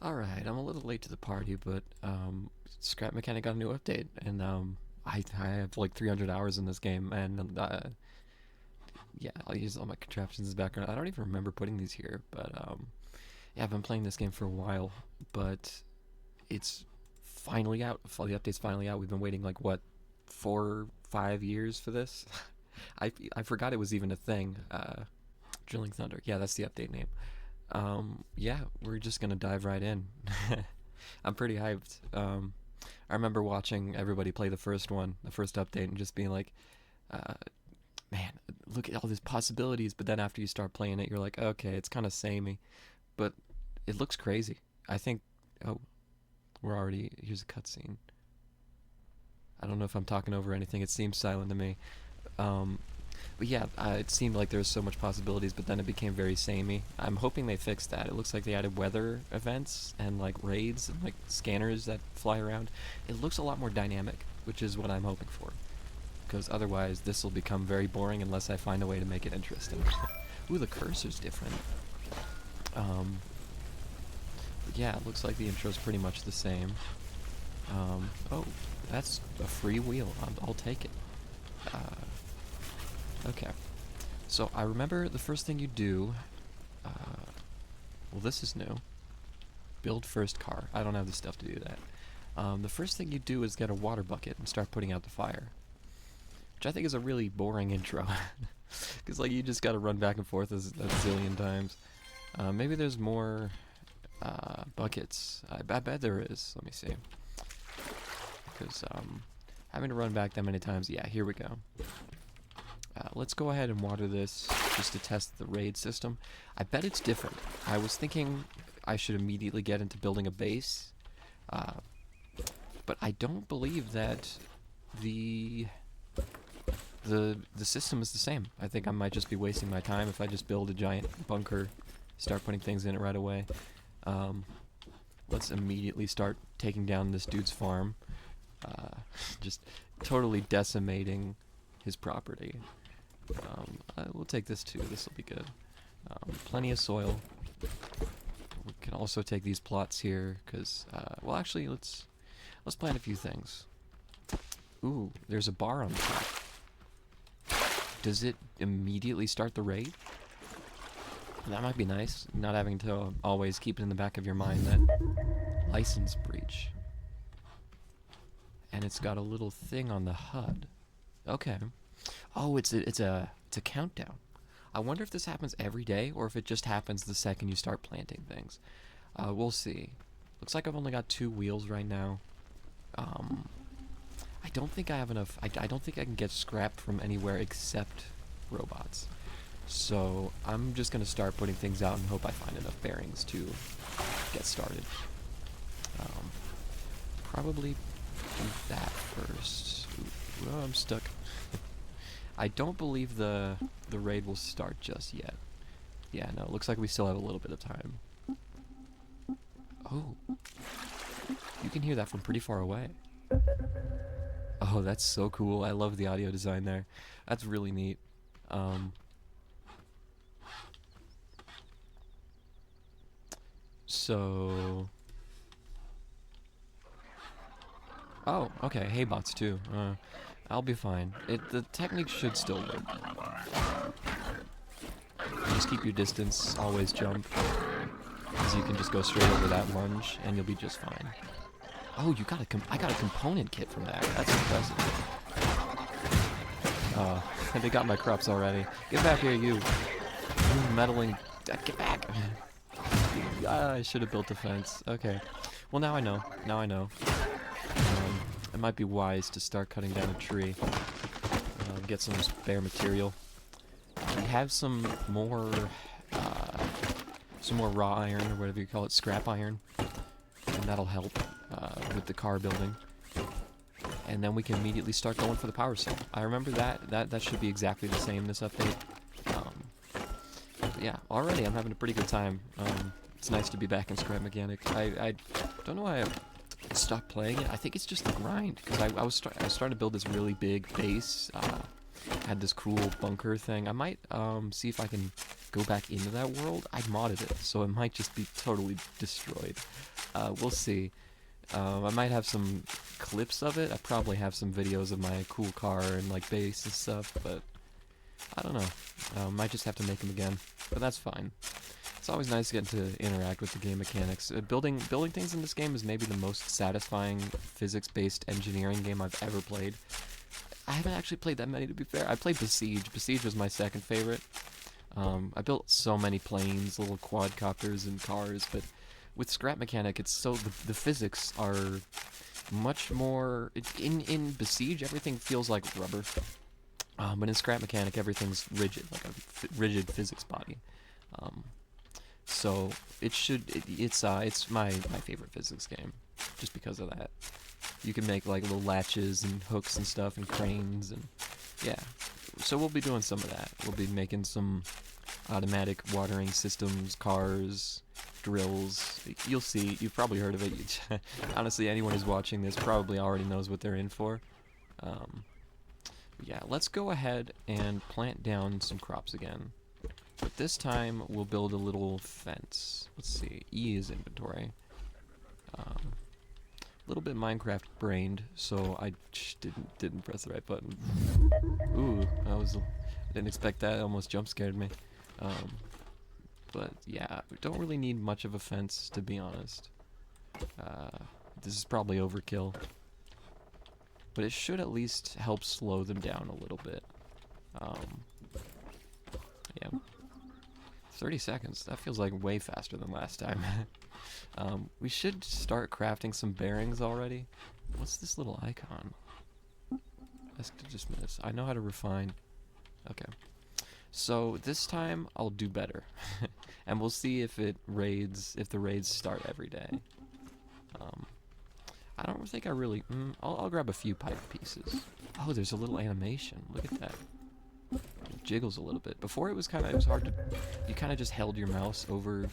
Alright, I'm a little late to the party, but Scrap Mechanic got a new update, and I have like 300 hours in this game, and yeah, I'll use all my contraptions as background. I don't even remember putting these here, but yeah, I've been playing this game for a while, but it's finally out. The update's finally out. We've been waiting like what, 4, 5 years for this. I forgot it was even a thing. Drilling Thunder. Yeah, that's the update name. Yeah, we're just gonna dive right in. I'm pretty hyped. I remember watching everybody play the first one, the first update, and just being like, uh, man, look at all these possibilities. But then after you start playing it, you're like, okay, it's kind of samey, but it looks crazy. I think. Oh, here's a cutscene. I don't know if I'm talking over anything. It seems silent to me. Um, But yeah, it seemed like there was so much possibilities, but then it became very samey. I'm hoping they fixed that. It looks like they added weather events and like raids and like scanners that fly around. It looks a lot more dynamic, which is what I'm hoping for. Because otherwise, this will become very boring unless I find a way to make it interesting. Ooh, the cursor's different. But yeah, it looks like the intro's pretty much the same. Oh, that's a free wheel. I'll take it. Okay. So I remember the first thing you do, well, this is new. Build first car. I don't have the stuff to do that. The first thing you do is get a water bucket and start putting out the fire, which I think is a really boring intro. Because like you just gotta run back and forth a zillion times. Maybe there's more buckets. I bet there is. Let me see. Because having to run back that many times, yeah, here we go. Let's go ahead and water this just to test the raid system. I bet it's different. I was thinking I should immediately get into building a base, but I don't believe that the system is the same. I think I might just be wasting my time if I just build a giant bunker, start putting things in it right away. Let's immediately start taking down this dude's farm, just totally decimating his property. We'll take this too. This will be good. Plenty of soil. We can also take these plots here, because well, actually, let's plant a few things. Ooh, there's a bar on the top. Does it immediately start the raid? That might be nice. Not having to always keep it in the back of your mind that license breach. And it's got a little thing on the HUD. Okay. Oh, it's a countdown. I wonder if this happens every day or if it just happens the second you start planting things. We'll see. Looks like I've only got 2 wheels right now. I don't think I have enough. I don't think I can get scrap from anywhere except robots. So I'm just gonna start putting things out and hope I find enough bearings to get started. Probably do that first. Ooh, oh, I'm stuck. I don't believe the raid will start just yet. Yeah, no, it looks like we still have a little bit of time. Oh. You can hear that from pretty far away. Oh, that's so cool. I love the audio design there. That's really neat. So... Oh, okay, hay bots too. I'll be fine. The technique should still work. Just keep your distance, always jump, because you can just go straight over that lunge, and you'll be just fine. Oh, I got a component kit from that. That's impressive. They got my crops already. Get back here, you meddling. Get back. I should have built a fence. Okay. Well, now I know. Now I know. It might be wise to start cutting down a tree. Get some spare material. We have some more raw iron, or whatever you call it, scrap iron, and that'll help with the car building. And then we can immediately start going for the power cell. I remember that should be exactly the same this update. Yeah, already I'm having a pretty good time. It's nice to be back in Scrap Mechanic. I don't know why I stopped playing it. I think it's just the grind, because I was starting to build this really big base had this cool bunker thing. I might see if I can go back into that world. I modded it, so it might just be totally destroyed. We'll see. I might have some clips of it. I probably have some videos of my cool car and like base and stuff, but I don't know. Might just have to make them again, but that's fine. It's always nice getting to interact with the game mechanics. Building things in this game is maybe the most satisfying physics-based engineering game I've ever played. I haven't actually played that many, to be fair. I played Besiege. Besiege was my second favorite. I built so many planes, little quadcopters and cars, but with Scrap Mechanic, it's so the physics are much more in Besiege. Everything feels like rubber, but in Scrap Mechanic, everything's rigid, like a rigid physics body. So it's my favorite physics game, just because of that. You can make like little latches and hooks and stuff and cranes and yeah. So we'll be doing some of that. We'll be making some automatic watering systems, cars, drills. You'll see. You've probably heard of it. Honestly, anyone who's watching this probably already knows what they're in for. Yeah, let's go ahead and plant down some crops again. But this time we'll build a little fence. Let's see. E is inventory. A little bit Minecraft brained, so I didn't press the right button. Ooh, I didn't expect that. It almost jump scared me. But yeah, we don't really need much of a fence, to be honest. This is probably overkill, but it should at least help slow them down a little bit. Yeah, 30 seconds. That feels like way faster than last time. We should start crafting some bearings already. What's this little icon? Let's just miss. I know how to refine. Okay. So this time I'll do better. And we'll see if the raids start every day. I don't think I really... I'll grab a few pipe pieces. Oh, there's a little animation. Look at that. It jiggles a little bit. Before it was hard to... You kind of just held your mouse over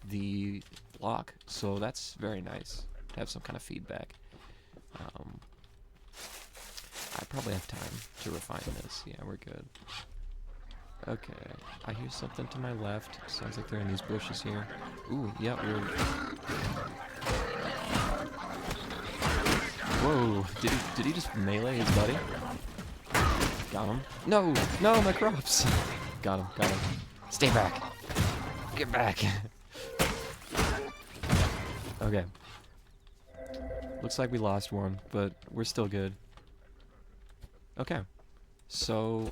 the block, so that's very nice to have some kind of feedback. I probably have time to refine this. Yeah, we're good. Okay, I hear something to my left. Sounds like they're in these bushes here. Ooh, yeah, we're... Whoa, did he just melee his buddy? Got him. No, my crops! Got him. Stay back. Get back. Okay. Looks like we lost one, but we're still good. Okay. So...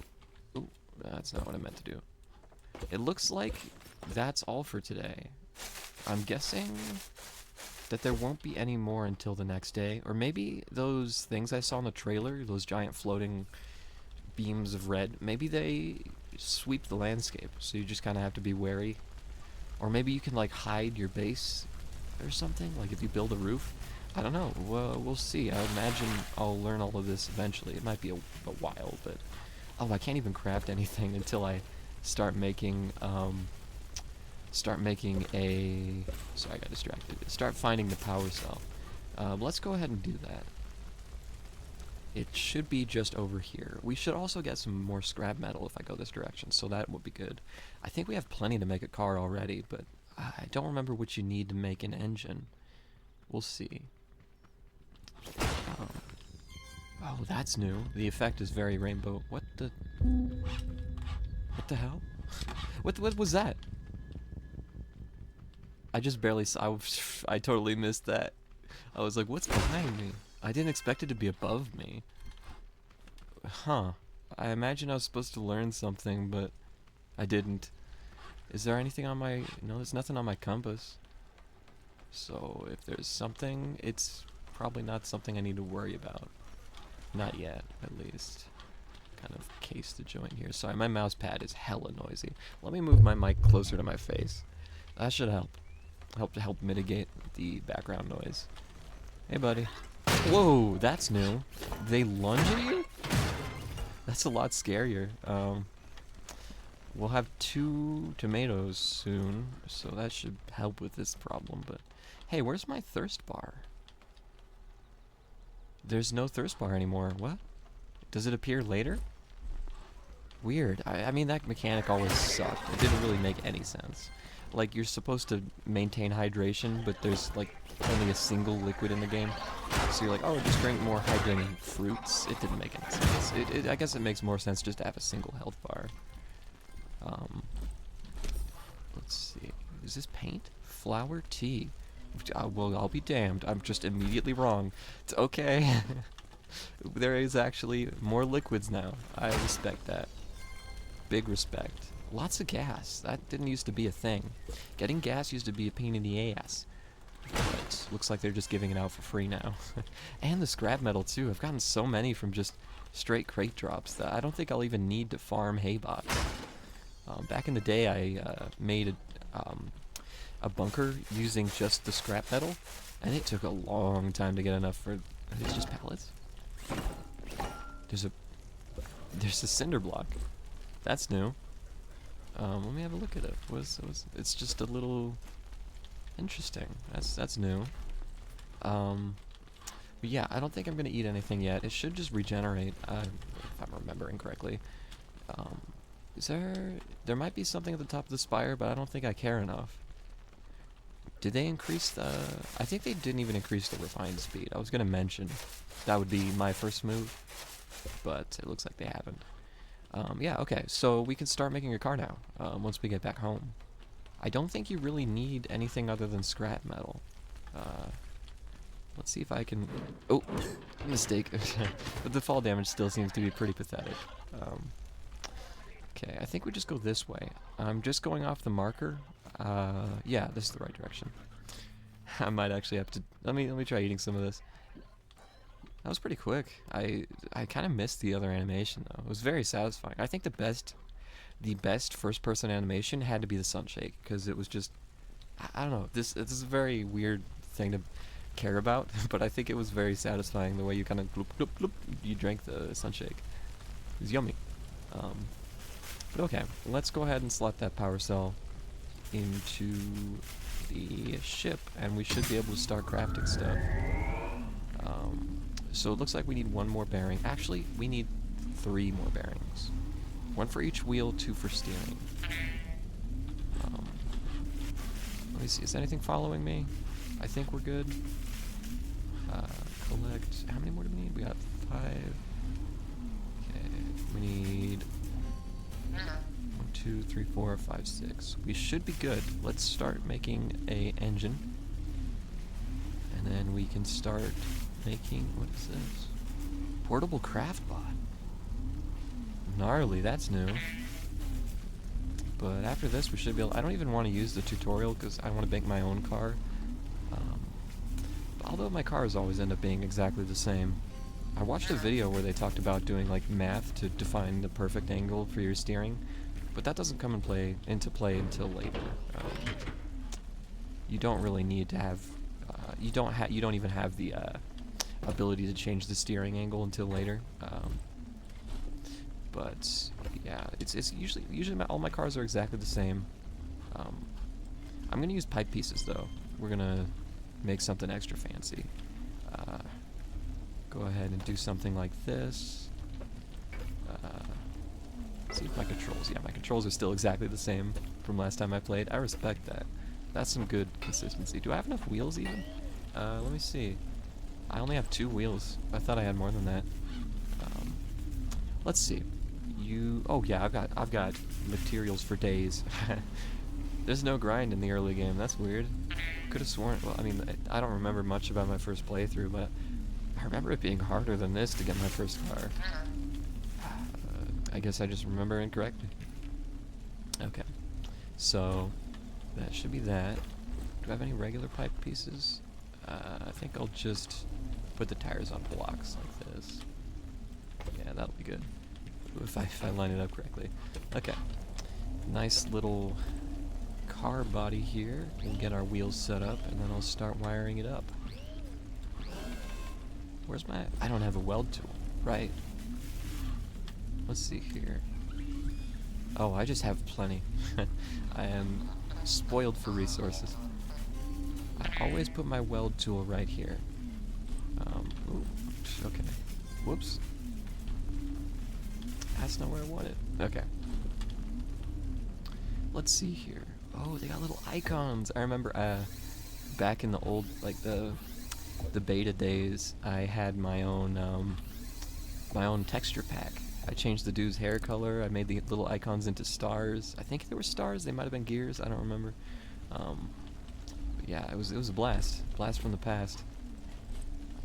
Ooh, that's not what I meant to do. It looks like that's all for today. I'm guessing that there won't be any more until the next day. Or maybe those things I saw in the trailer, those giant floating beams of red, maybe they sweep the landscape, so you just kind of have to be wary. Or maybe you can like hide your base or something, like if you build a roof. I don't know. Well, we'll see. I imagine I'll learn all of this eventually. It might be a while, but... Oh, I can't even craft anything until I start making a... Sorry, I got distracted. Start finding the power cell. Let's go ahead and do that. It should be just over here. We should also get some more scrap metal if I go this direction, so that would be good. I think we have plenty to make a car already, but I don't remember what you need to make an engine. We'll see. Oh, that's new. The effect is very rainbow. What the hell? What was that? I just barely saw. I totally missed that. I was like, what's behind me? I didn't expect it to be above me. Huh. I imagine I was supposed to learn something, but I didn't. Is there anything on my... No, there's nothing on my compass. So if there's something, it's probably not something I need to worry about. Not yet, at least. Kind of case the joint here. Sorry, my mouse pad is hella noisy. Let me move my mic closer to my face. That should help. Help mitigate the background noise. Hey, buddy. Whoa, that's new. They lunge at you? That's a lot scarier. We'll have 2 tomatoes soon, so that should help with this problem, but... Hey, where's my thirst bar? There's no thirst bar anymore. What? Does it appear later? Weird. I mean, that mechanic always sucked. It didn't really make any sense. Like, you're supposed to maintain hydration, but there's, like, only a single liquid in the game. So you're like, oh, just drink more hydrating fruits. It didn't make any sense. I guess it makes more sense just to have a single health bar. Let's see. Is this paint? Flower tea. Well, I'll be damned. I'm just immediately wrong. It's okay. There is actually more liquids now. I respect that. Big respect. Lots of gas. That didn't used to be a thing. Getting gas used to be a pain in the ass. But looks like they're just giving it out for free now. And the scrap metal too. I've gotten so many from just straight crate drops that I don't think I'll even need to farm hay bots. Back in the day, I made a bunker using just the scrap metal, and it took a long time to get enough for. It's just pallets. There's a cinder block. That's new. Let me have a look at it. It's just a little interesting. That's new. But yeah, I don't think I'm gonna eat anything yet. It should just regenerate, if I'm remembering correctly. There might be something at the top of the spire, but I don't think I care enough. Did they increase the... I think they didn't even increase the refined speed. I was gonna mention that would be my first move, but it looks like they haven't. Yeah, okay, so we can start making a car now, once we get back home. I don't think you really need anything other than scrap metal. Let's see if I can... Oh, mistake. But the fall damage still seems to be pretty pathetic. Okay, I think we just go this way. I'm just going off the marker. Yeah, this is the right direction. I might actually have to... Let me try eating some of this. That was pretty quick. I kind of missed the other animation though. It was very satisfying. I think the best first-person animation had to be the sunshake, because it was just... I don't know. This is a very weird thing to care about, but I think it was very satisfying the way you kind of gloop, gloop, gloop, you drank the sunshake. It was yummy. But okay, let's go ahead and slot that power cell into the ship, and we should be able to start crafting stuff. So it looks like we need one more bearing. Actually, we need 3 more bearings. 1 for each wheel, 2 for steering. Let me see, is anything following me? I think we're good. Collect, how many more do we need? We got 5. Okay, we need 1, 2, 3, 4, 5, 6. We should be good. Let's start making a engine. And then we can start making, what is this? Portable craft bot. Gnarly, that's new. But after this we should be able, I don't even want to use the tutorial because I want to make my own car. Although my cars always end up being exactly the same. I watched a video where they talked about doing like math to define the perfect angle for your steering, but that doesn't come into play until later. You don't really need to have, you don't even have the ability to change the steering angle until later. But yeah, it's usually all my cars are exactly the same. I'm gonna use pipe pieces though. We're gonna make something extra fancy. Go ahead and do something like this. See if my controls. Yeah, my controls are still exactly the same from last time I played. I respect that. That's some good consistency. Do I have got wheels even? Let me see. I only have 2 wheels. I thought I had more than that. Let's see. Oh yeah, I've got materials for days. There's no grind in the early game. That's weird. Could have sworn. Well, I mean, I don't remember much about my first playthrough, but I remember it being harder than this to get my first car. I guess I just remember incorrectly. Okay, so that should be that. Do I have any regular pipe pieces? I think I'll just put the tires on blocks like this. Yeah, that'll be good. If I line it up correctly. Okay. Nice little car body here. We'll get our wheels set up, and then I'll start wiring it up. Where's my... I don't have a weld tool. Right. Let's see here. Oh, I just have plenty. I am spoiled for resources. I always put my weld tool right here. Ooh, okay. Whoops. That's not where I want it. Okay. Let's see here. Oh, they got little icons. I remember back in the old, like the beta days, I had my own texture pack. I changed the dude's hair color. I made the little icons into stars. I think they were stars. They might have been gears. I don't remember. But yeah, it was a blast. Blast from the past.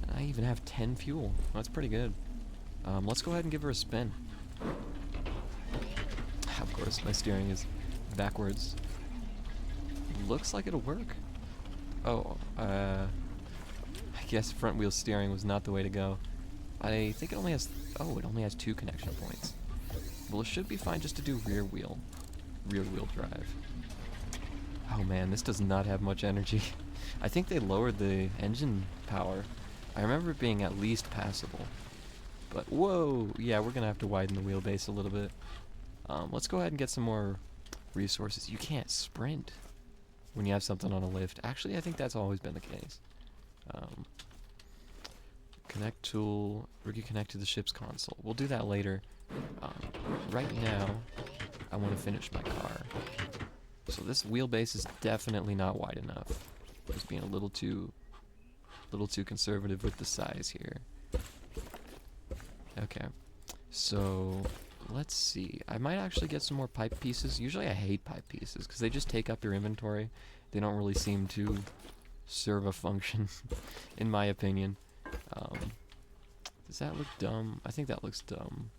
And I even have 10 fuel. That's pretty good. Let's go ahead and give her a spin. Of course, my steering is backwards. Looks like it'll work. Oh, I guess front wheel steering was not the way to go. I think it only has, it only has 2 connection points. Well, it should be fine just to do rear wheel drive. Oh man, this does not have much energy. I think they lowered the engine power. I remember it being at least passable. But whoa, yeah, we're gonna have to widen the wheelbase a little bit. Let's go ahead and get some more resources. You can't sprint when you have something on a lift. Actually, I think that's always been the case. Connect tool, reconnect to the ship's console. We'll do that later. Right now, I want to finish my car. So this wheelbase is definitely not wide enough. Just being a little too conservative with the size here. Okay, so let's see. I might actually get some more pipe pieces. Usually I hate pipe pieces because they just take up your inventory. They don't really seem to serve a function, in my opinion. Does that look dumb? I think that looks dumb.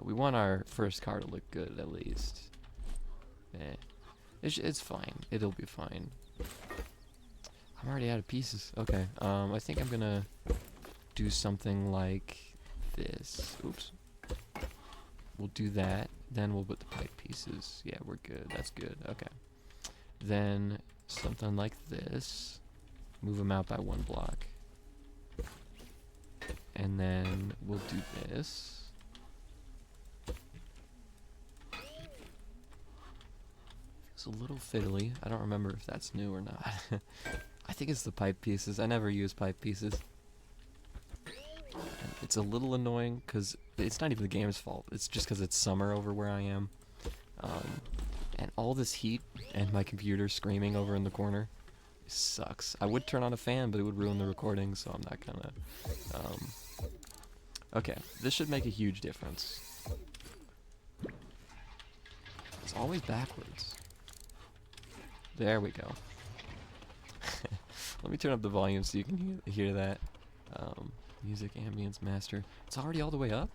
We want our first car to look good, at least. It's fine. It'll be fine. I'm already out of pieces. Okay. I think I'm gonna do something like this. Oops. We'll do that. Then we'll put the pipe pieces. Yeah, we're good. That's good. Okay. Then something like this. Move them out by 1 block. And then we'll do this. It's a little fiddly. I don't remember if that's new or not. I think it's the pipe pieces. I never use pipe pieces. And it's a little annoying because it's not even the game's fault. It's just because it's summer over where I am. And all this heat and my computer screaming over in the corner sucks. I would turn on a fan, but it would ruin the recording, so I'm not gonna. Okay, this should make a huge difference. It's always backwards. There we go. Let me turn up the volume so you can hear that. Music, ambience, master. It's already all the way up?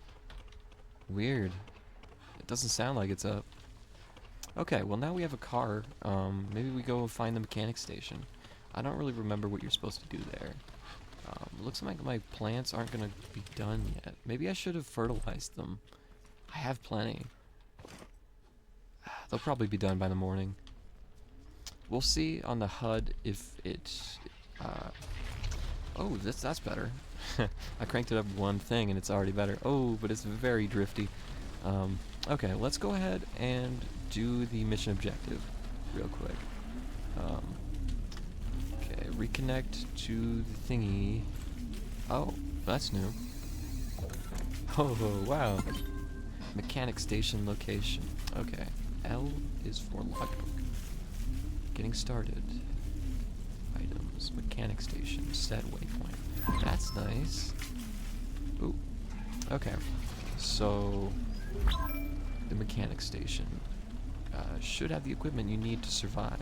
Weird. It doesn't sound like it's up. Okay, well now we have a car. Maybe we go find the mechanic station. I don't really remember what you're supposed to do there. Looks like my plants aren't gonna be done yet. Maybe I should have fertilized them. I have plenty. They'll probably be done by the morning. We'll see on the HUD if it's... oh, that's better. I cranked it up one thing and it's already better. Oh, but it's very drifty. Okay, let's go ahead and do the mission objective real quick. Okay, reconnect to the thingy. Oh, that's new. Oh, wow. Mechanic station location. Okay, L is for logbook. Getting started. Items, mechanic station, set waypoint. That's nice. Ooh. Okay, so the mechanic station should have the equipment you need to survive.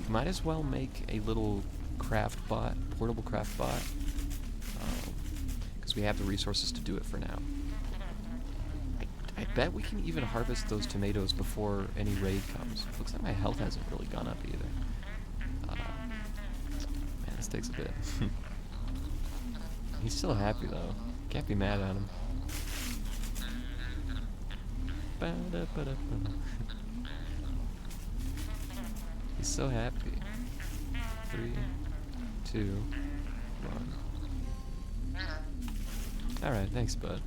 You might as well make a little craft bot, portable craft bot, because we have the resources to do it for now. I bet we can even harvest those tomatoes before any raid comes. Looks like my health hasn't really gone up either. Man, this takes a bit. He's still happy though. Can't be mad at him. He's so happy. 3, 2, 1. Alright, thanks, bud.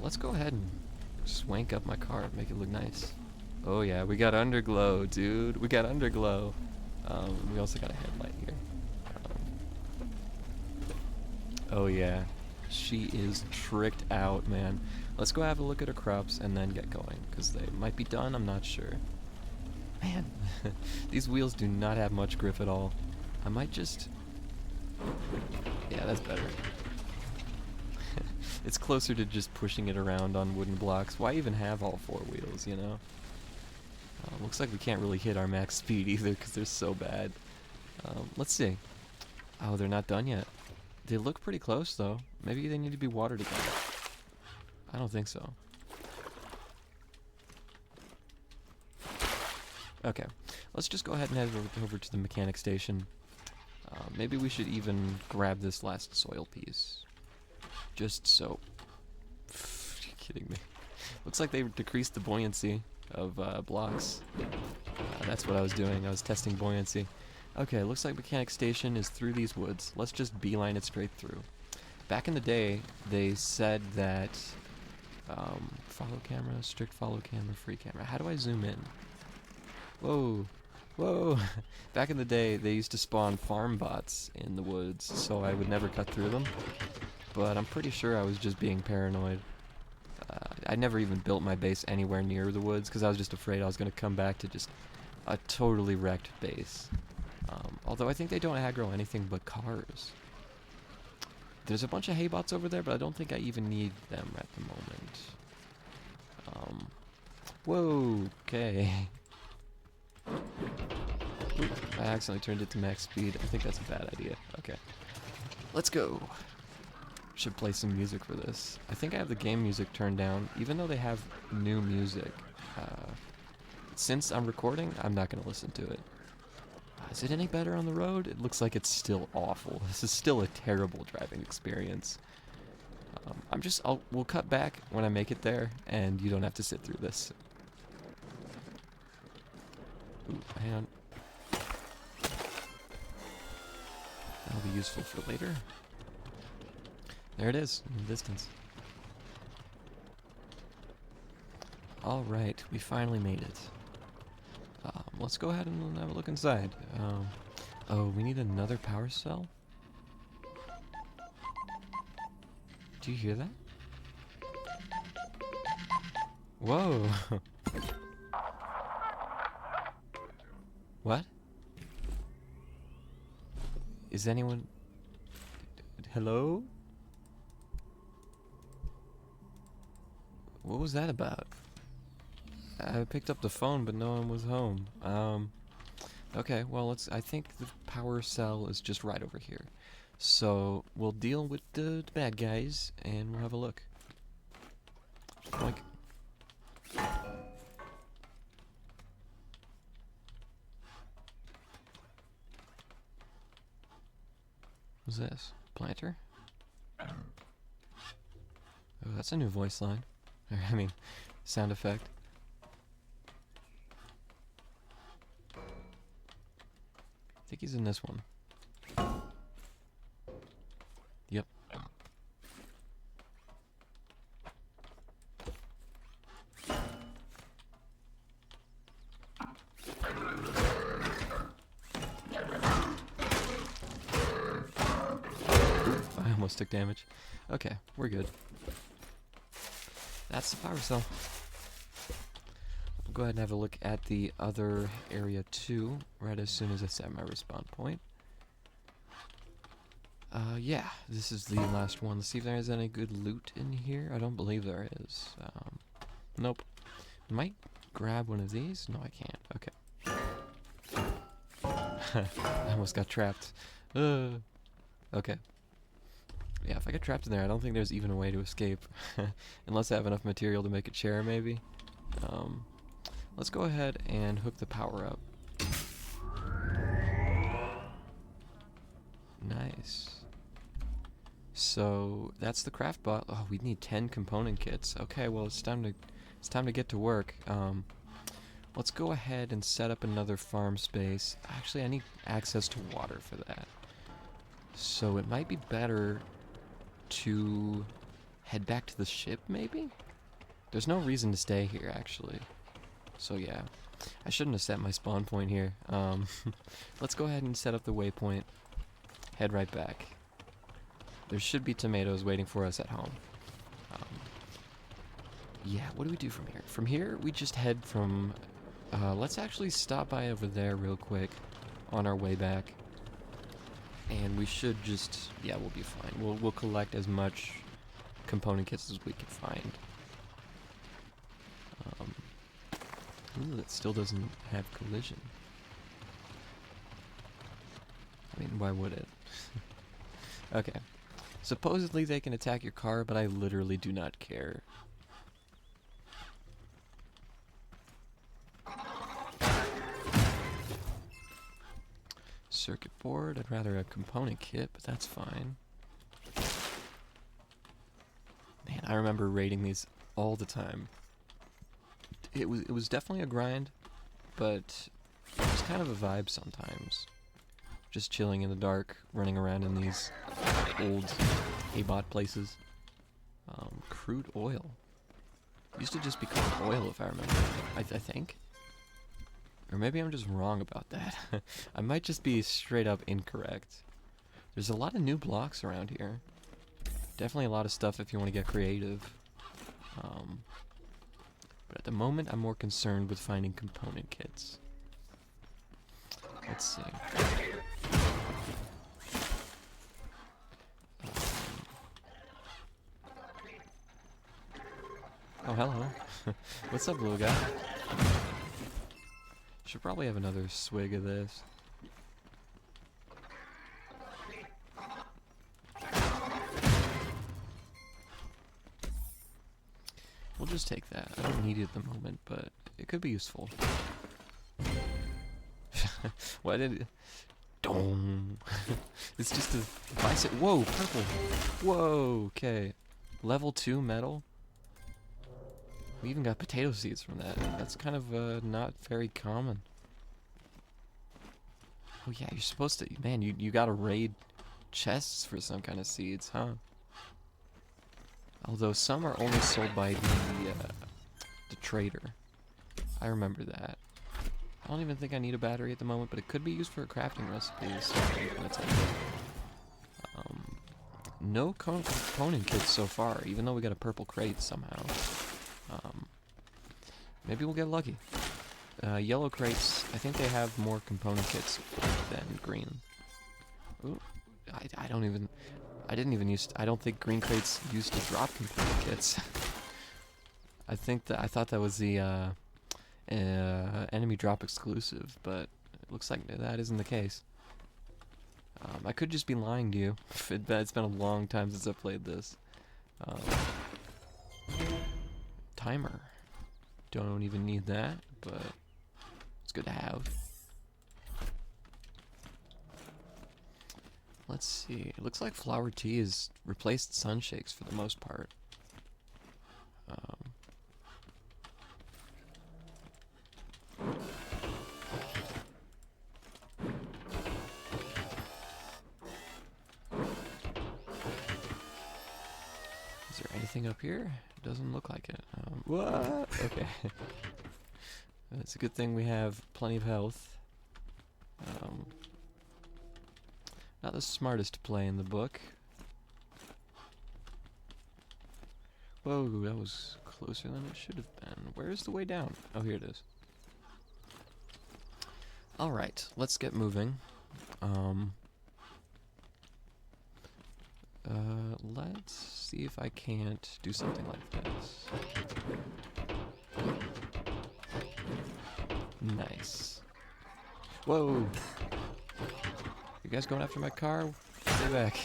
Let's go ahead and swank up my car, make it look nice. Oh yeah, we got underglow, dude. We got underglow. We also got a headlight here. Oh yeah, She is tricked out, man. Let's go have a look at her crops and then get going, because they might be done, I'm not sure. Man, these wheels do not have much grip at all. I might just... Yeah, that's better. It's closer to just pushing it around on wooden blocks. Why even have all 4 wheels, you know? Looks like we can't really hit our max speed either, because they're so bad. Let's see. Oh, they're not done yet. They look pretty close, though. Maybe they need to be watered again. I don't think so. Okay, let's just go ahead and head over to the mechanic station. Maybe we should even grab this last soil piece. Just so... Are you kidding me? Looks like they decreased the buoyancy of blocks. That's what I was doing. I was testing buoyancy. Okay, looks like mechanic station is through these woods. Let's just beeline it straight through. Back in the day, they said that follow camera, strict follow camera, free camera. How do I zoom in? Whoa, whoa! Back in the day, they used to spawn farm bots in the woods, so I would never cut through them. But I'm pretty sure I was just being paranoid. I never even built my base anywhere near the woods because I was just afraid I was going to come back to just a totally wrecked base. Although I think they don't aggro anything but cars. There's a bunch of hay bots over there, but I don't think I even need them at the moment. Whoa, okay. Oop, I accidentally turned it to max speed. I think that's a bad idea. Okay. Let's go. Should play some music for this. I think I have the game music turned down, even though they have new music. Since I'm recording, I'm not going to listen to it. Is it any better on the road? It looks like it's still awful. This is still a terrible driving experience. We'll cut back when I make it there, and you don't have to sit through this. Ooh, hang on. That'll be useful for later. There it is, in the distance. Alright, we finally made it. Let's go ahead and have a look inside. Oh, we need another power cell? Do you hear that? Whoa! What? Is anyone... Hello? What was that about? I picked up the phone, but no one was home. Okay, well, I think the power cell is just right over here. So, we'll deal with the bad guys, and we'll have a look. Like... What's this? Planter? Oh, that's a new voice line. I mean, sound effect. I think he's in this one. Yep. I almost took damage. Okay, we're good. That's the power cell. We'll go ahead and have a look at the other area too, right as soon as I set my respawn point. Yeah, this is the last one. Let's see if there's any good loot in here. I don't believe there is. Nope. Might grab one of these? No, I can't. Okay. I almost got trapped. Okay. Yeah, if I get trapped in there, I don't think there's even a way to escape. Unless I have enough material to make a chair, maybe. Let's go ahead and hook the power up. Nice. So, that's the craft bot. Oh, we need 10 component kits. Okay, well, it's time to get to work. Let's go ahead and set up another farm space. Actually, I need access to water for that. So, it might be better to head back to the ship, maybe? There's no reason to stay here, actually. So yeah, I shouldn't have set my spawn point here. Let's go ahead and set up the waypoint. Head right back. There should be tomatoes waiting for us at home. Um, yeah, what do we do from here? From here, we just head from... let's actually stop by over there real quick on our way back. And we should just... yeah, we'll be fine. We'll collect as much component kits as we can find. Ooh, it still doesn't have collision. I mean, why would it? Okay. Supposedly they can attack your car, but I literally do not care. Circuit board, I'd rather a component kit, but that's fine. Man, I remember raiding these all the time. It was definitely a grind, but it was kind of a vibe sometimes. Just chilling in the dark, running around in these old A-bot places. Crude oil. Used to just be called oil, if I remember. I think. Or maybe I'm just wrong about that. I might just be straight up incorrect. There's a lot of new blocks around here. Definitely a lot of stuff if you want to get creative. But at the moment, I'm more concerned with finding component kits. Let's see. Oh, hello. What's up, little guy? Should probably have another swig of this. We'll just take that. I don't need it at the moment, but it could be useful. Why did it... Dong! It's just a... If I say... Whoa, purple! Whoa, okay. Level 2 metal? We even got potato seeds from that. That's kind of not very common. Oh yeah, you're supposed to... Man, you gotta raid chests for some kind of seeds, huh? Although some are only sold by the trader. I remember that. I don't even think I need a battery at the moment, but it could be used for crafting recipes. So I'm gonna take it. No component kits so far, even though we got a purple crate somehow. Maybe we'll get lucky. Yellow crates, I think they have more component kits than green. Ooh, I don't think green crates used to drop component kits. I thought that was the enemy drop exclusive, but it looks like that isn't the case. I could just be lying to you. It's been a long time since I've played this. Timer. Don't even need that, but it's good to have. Let's see. It looks like flower tea has replaced sunshakes for the most part. Is there anything up here? Doesn't look like it. What? Okay. It's a good thing we have plenty of health. Not the smartest play in the book. Whoa, that was closer than it should have been. Where's the way down? Oh, here it is. Alright, let's get moving. Let's see if I can't do something like this. Nice. Whoa! You guys going after my car? Stay back.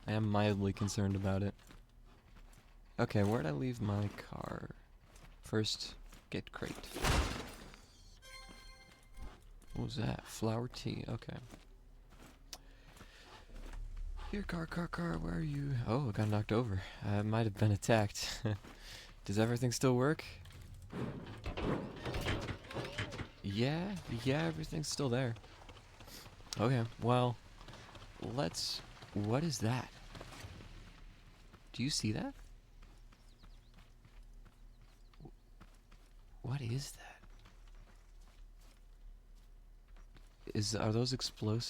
I am mildly concerned about it. Okay, where'd I leave my car? First, get crate. What was that? Flower tea, okay. Here, car, where are you? Oh, I got knocked over. I might have been attacked. Does everything still work? Yeah, everything's still there. Okay, well, let's... What is that? Do you see that? What is that? Are those explosives?